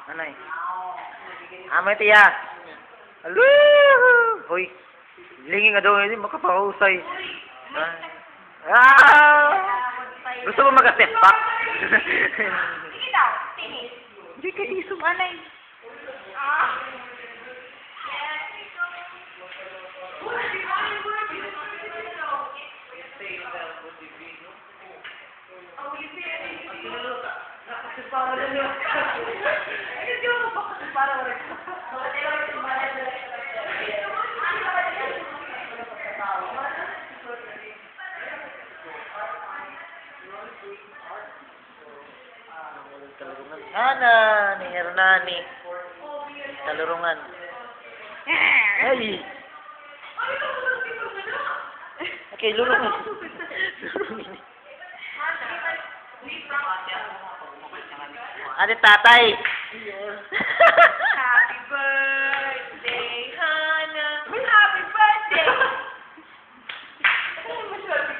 Anay. Amay tiya. Alo! Hoy. Lingi nga daw ngayon, makapahusay. Ah! Gusto mo mag-step back? Sige daw, tinis. Hindi ka isum, anay. Hana ni Hernani. Talurungan. Ay. Okay, lulungan. Lulungan. Ate tatay. Happy birthday, Hana. Happy birthday.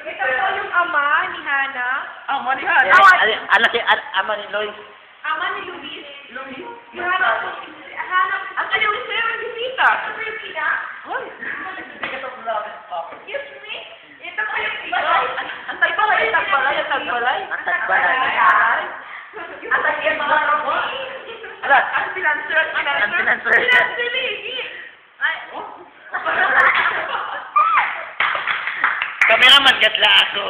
Ito po yung ama ni Hana. Ama ni Hana. Anak si ama ni Loy. Ama ni Luis. Luis? Si Hana. Hana. Ang ayaw ni Sir Rosita. Rosita? Hoy. Excuse me? Ito po yung balay. Ang tagbalay, ang tagbalay, ang tagbalay. Ang tagbalay. Ang tagbalay. Ala, ang financer, Ang financer. Financer. Ay, Kameraman, gatla ako.